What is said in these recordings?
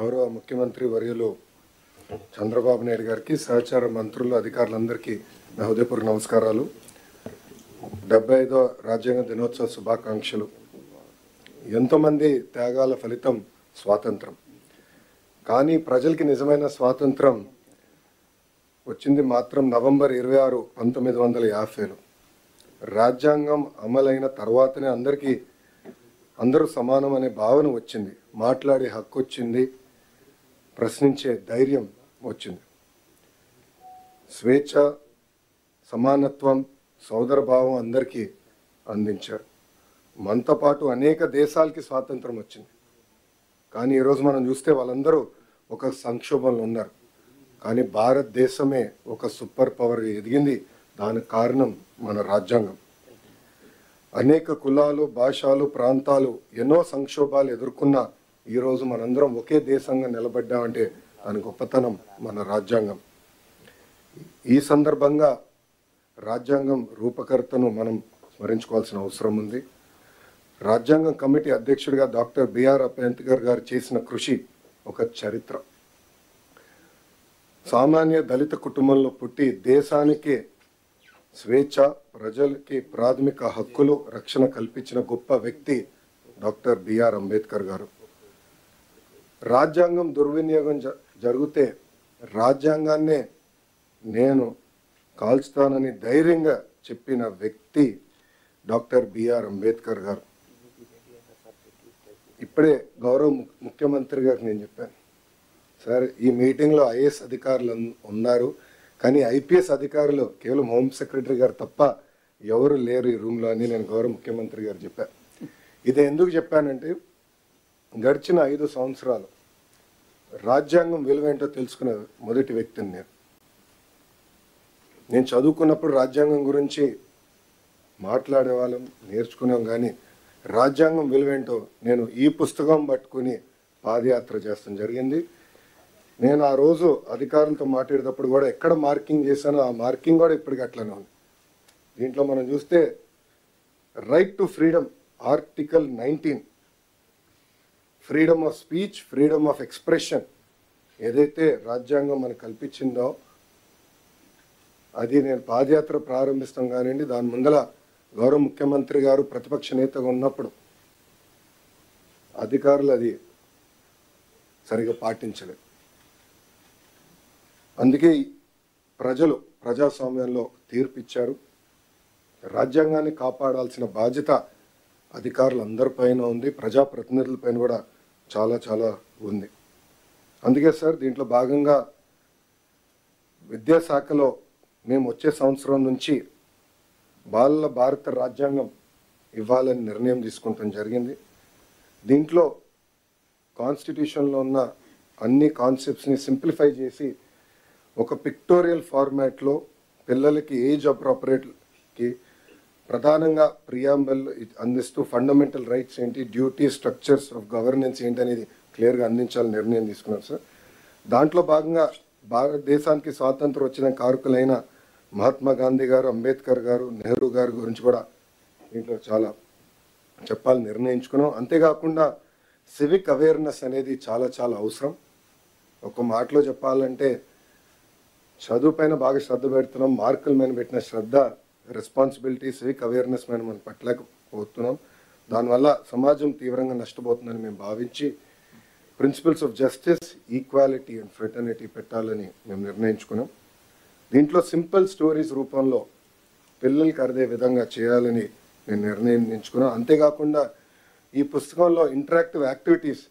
గౌరవ ముఖ్యమంత్రి వర్యులు చంద్రబాబు నాయుడు గారికి, సహచార మంత్రులు, అధికారులందరికీ నా హృదయపూర్వక నమస్కారాలు. 75వ రాజ్యాంగ దినోత్సవ శుభాకాంక్షలు. ఎంతోమంది త్యాగాల ఫలితం స్వాతంత్రం. కానీ ప్రజలకి నిజమైన స్వాతంత్రం వచ్చింది మాత్రం నవంబర్ 26, 1950లో. రాజ్యాంగం అమలైన తర్వాతనే అందరూ సమానం అనే భావన వచ్చింది. మాట్లాడే హక్కు వచ్చింది, ప్రశ్నించే ధైర్యం వచ్చింది. స్వేచ్ఛ, సమానత్వం, సోదర భావం అందరికీ అందించారు. మనతో పాటు అనేక దేశాలకి స్వాతంత్రం వచ్చింది. కానీ ఈరోజు మనం చూస్తే వాళ్ళందరూ ఒక సంక్షోభంలో ఉన్నారు. కానీ భారతదేశమే ఒక సూపర్ పవర్గా ఎదిగింది. దానికి కారణం మన రాజ్యాంగం. అనేక కులాలు, భాషలు, ప్రాంతాలు ఎన్నో సంక్షోభాలు ఎదుర్కొన్న ఈరోజు మనందరం ఒకే దేశంగా నిలబడ్డామంటే దాని గొప్పతనం మన రాజ్యాంగం. ఈ సందర్భంగా రాజ్యాంగం రూపకర్తను మనం స్మరించుకోవాల్సిన అవసరం ఉంది. రాజ్యాంగం కమిటీ అధ్యక్షుడిగా డాక్టర్ బిఆర్ అంబేద్కర్ గారు చేసిన కృషి ఒక చరిత్ర. సామాన్య దళిత కుటుంబంలో పుట్టి దేశానికే స్వేచ్ఛ, ప్రజలకి ప్రాథమిక హక్కులు, రక్షణ కల్పించిన గొప్ప వ్యక్తి డాక్టర్ బిఆర్ అంబేద్కర్ గారు. రాజ్యాంగం దుర్వినియోగం జరిగితే రాజ్యాంగాన్నే నేను కాల్చుతానని ధైర్యంగా చెప్పిన వ్యక్తి డాక్టర్ బిఆర్ అంబేద్కర్ గారు. ఇప్పుడే గౌరవ ముఖ్యమంత్రి గారికి నేను చెప్పాను, సార్ ఈ మీటింగ్లో ఐఏఎస్ అధికారులు ఉన్నారు, కానీ ఐపీఎస్ అధికారులు కేవలం హోమ్ సెక్రటరీ గారు తప్ప ఎవరు లేరు ఈ రూమ్లో అని నేను గౌరవ ముఖ్యమంత్రి గారు చెప్పాను. ఇది ఎందుకు చెప్పానంటే గడిచిన 5 సంవత్సరాలు రాజ్యాంగం విలువేంటో తెలుసుకున్న మొదటి వ్యక్తిని నేను చదువుకున్నప్పుడు రాజ్యాంగం గురించి మాట్లాడేవాళ్ళం, నేర్చుకున్నాం. కానీ రాజ్యాంగం విలువేంటో నేను ఈ పుస్తకం పట్టుకుని పాదయాత్ర చేస్తాం జరిగింది. నేను ఆ రోజు అధికారులతో మాట్లాడేటప్పుడు కూడా ఎక్కడ మార్కింగ్ చేశానో ఆ మార్కింగ్ కూడా ఇప్పటికీ అట్లనే ఉంది. దీంట్లో మనం చూస్తే right to freedom, article 19, freedom of speech, freedom of expression ఏదైతే రాజ్యాంగం మనకు కల్పించిందో అది నేను పాదయాత్ర ప్రారంభిస్తాం కానివ్వండి, దాని ముందల గౌరవ ముఖ్యమంత్రి గారు ప్రతిపక్ష నేతగా ఉన్నప్పుడు అధికారులు అది సరిగా పాటించలేదు. అందుకే ప్రజలు ప్రజాస్వామ్యంలో తీర్పిచ్చారు. రాజ్యాంగాన్ని కాపాడాల్సిన బాధ్యత అధికారులందరిపైన ఉంది, ప్రజాప్రతినిధులపైన కూడా చాలా చాలా ఉంది. అందుకే సార్ దీంట్లో భాగంగా విద్యాశాఖలో మేము వచ్చే సంవత్సరం నుంచి బాలల భారత రాజ్యాంగం ఇవ్వాలని నిర్ణయం తీసుకుంటాం జరిగింది. దీంట్లో కాన్స్టిట్యూషన్లో ఉన్న అన్ని కాన్సెప్ట్స్ని సింప్లిఫై చేసి ఒక పిక్టోరియల్ ఫార్మాట్లో పిల్లలకి ఏజ్ అప్రోప్రియేట్కి ప్రధానంగా ప్రియాంబల్ అందిస్తూ ఫండమెంటల్ రైట్స్ ఏంటి, డ్యూటీ, స్ట్రక్చర్స్ ఆఫ్ గవర్నెన్స్ ఏంటి అనేది క్లియర్గా అందించాలని నిర్ణయం తీసుకున్నాం సార్. దాంట్లో భాగంగా భారతదేశానికి స్వాతంత్రం వచ్చిన కారకులైన మహాత్మా గాంధీ గారు, అంబేద్కర్ గారు, నెహ్రూ గారి గురించి కూడా దీంట్లో చాలా చెప్పాలని నిర్ణయించుకున్నాం. అంతేకాకుండా సివిక్ అవేర్నెస్ అనేది చాలా చాలా అవసరం. ఒక మాటలో చెప్పాలంటే చదువు పైన బాగా శ్రద్ధ పెడుతున్నాం, మార్కుల మీద పెట్టిన శ్రద్ధ, రెస్పాన్సిబిలిటీ, సివిక్ అవేర్నెస్ మీద మనం పట్టలేకపోతున్నాం. దానివల్ల సమాజం తీవ్రంగా నష్టపోతుందని మేము భావించి principles of justice, equality and fraternity పెట్టాలని మేము నిర్ణయించుకున్నాం. దీంట్లో సింపుల్ స్టోరీస్ రూపంలో పిల్లలకి అర్థే విధంగా చేయాలని నేను నిర్ణయించుకున్నాను. అంతేకాకుండా ఈ పుస్తకంలో ఇంటరాక్టివ్ యాక్టివిటీస్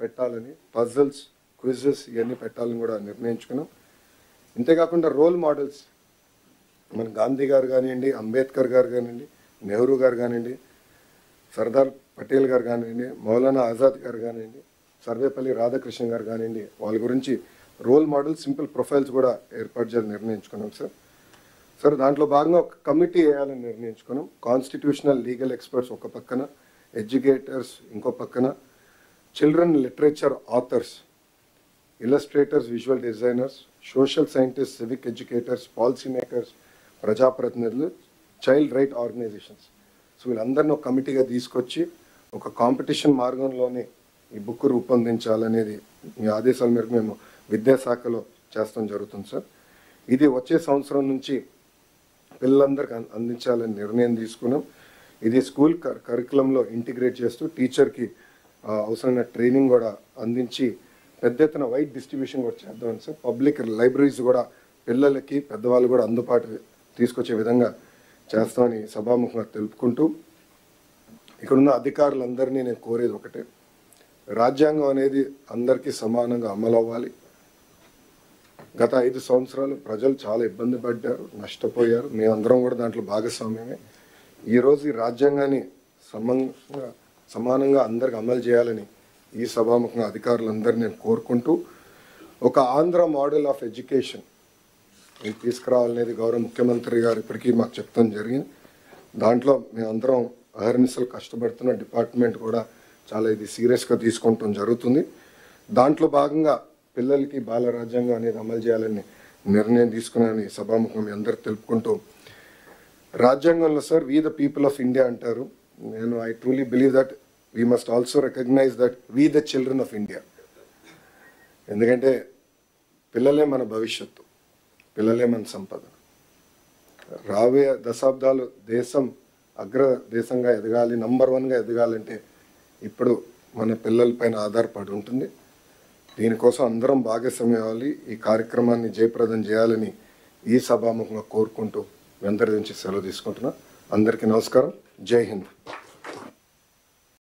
పెట్టాలని, పజిల్స్, క్విజెస్ ఇవన్నీ పెట్టాలని కూడా నిర్ణయించుకున్నాం. ఇంతేకాకుండా రోల్ మోడల్స్ మన గాంధీ గారు కానివ్వండి, అంబేద్కర్ గారు కానివ్వండి, నెహ్రూ గారు కానివ్వండి, సర్దార్ పటేల్ గారు కానివ్వండి, మౌలానా ఆజాద్ గారు కానివ్వండి, సర్వేపల్లి రాధాకృష్ణ గారు కానివ్వండి, వాళ్ళ గురించి రోల్ మోడల్, సింపుల్ ప్రొఫైల్స్ కూడా ఏర్పాటు చేయాలని నిర్ణయించుకున్నాం సార్. దాంట్లో భాగంగా ఒక కమిటీ వేయాలని నిర్ణయించుకున్నాం. కాన్స్టిట్యూషనల్ లీగల్ ఎక్స్పర్ట్స్ ఒక పక్కన, ఎడ్యుకేటర్స్ ఇంకో పక్కన, children literature authors, illustrators, visual designers, social scientist, civic educators, policy makers, ప్రజాప్రతినిధులు, చైల్డ్ రైట్ ఆర్గనైజేషన్స్. సో వీళ్ళందరినీ ఒక కమిటీగా తీసుకొచ్చి ఒక కాంపిటీషన్ మార్గంలోనే ఈ బుక్ రూపొందించాలనేది మీ ఆదేశాల మేరకు మేము విద్యాశాఖలో చేస్తాం జరుగుతుంది సార్. ఇది వచ్చే సంవత్సరం నుంచి పిల్లలందరికీ అందించాలని నిర్ణయం తీసుకున్నాం. ఇది స్కూల్ కరికులంలో ఇంటిగ్రేట్ చేస్తూ టీచర్కి అవసరమైన ట్రైనింగ్ కూడా అందించి పెద్ద ఎత్తున వైడ్ డిస్ట్రిబ్యూషన్ కూడా చేద్దామని సార్. పబ్లిక్ లైబ్రరీస్ కూడా పిల్లలకి పెద్దవాళ్ళు కూడా అందుబాటు తీసుకొచ్చే విధంగా చేస్తామని సభాముఖంగా తెలుపుకుంటూ, ఇక్కడున్న అధికారులందరినీ నేను కోరేది ఒకటే, రాజ్యాంగం అనేది అందరికీ సమానంగా అమలు అవ్వాలి. గత 5 సంవత్సరాలు ప్రజలు చాలా ఇబ్బంది పడ్డారు, నష్టపోయారు. మేమందరం కూడా దాంట్లో భాగస్వామ్యమే. ఈరోజు ఈ రాజ్యాంగాన్ని సమానంగా అందరికి అమలు చేయాలని ఈ సభాముఖంగా అధికారులందరినీ నేను కోరుకుంటూ, ఒక ఆంధ్ర మోడల్ ఆఫ్ ఎడ్యుకేషన్ తీసుకురావాలనేది గౌరవ ముఖ్యమంత్రి గారు ఇప్పటికీ మాకు చెప్తాం జరిగింది. దాంట్లో మేమందరం అహర్నిశలు కష్టపడుతున్న డిపార్ట్మెంట్ కూడా చాలా ఇది సీరియస్గా తీసుకుంటాం జరుగుతుంది. దాంట్లో భాగంగా పిల్లలకి బాల రాజ్యాంగం అనేది అమలు చేయాలని నిర్ణయం తీసుకున్నానని సభాముఖం మీ అందరికి తెలుపుకుంటూ, రాజ్యాంగంలో sir we the people of India అంటారు. నేను I truly believe that we must also recognise that we the children of India. ఎందుకంటే పిల్లలే మన భవిష్యత్తు, పిల్లలే మన సంపద. రాబోయే దశాబ్దాలు దేశం అగ్ర దేశంగా ఎదగాలి, నంబర్ 1గా ఎదగాలంటే ఇప్పుడు మన పిల్లలపైన ఆధారపడి ఉంటుంది. దీనికోసం అందరం భాగస్వామ్యం అవ్వాలి. ఈ కార్యక్రమాన్ని జయప్రదం చేయాలని ఈ సభాముఖంగా కోరుకుంటూ అందరి నుంచి సెలవు తీసుకుంటున్నా. అందరికీ నమస్కారం. జై హింద్.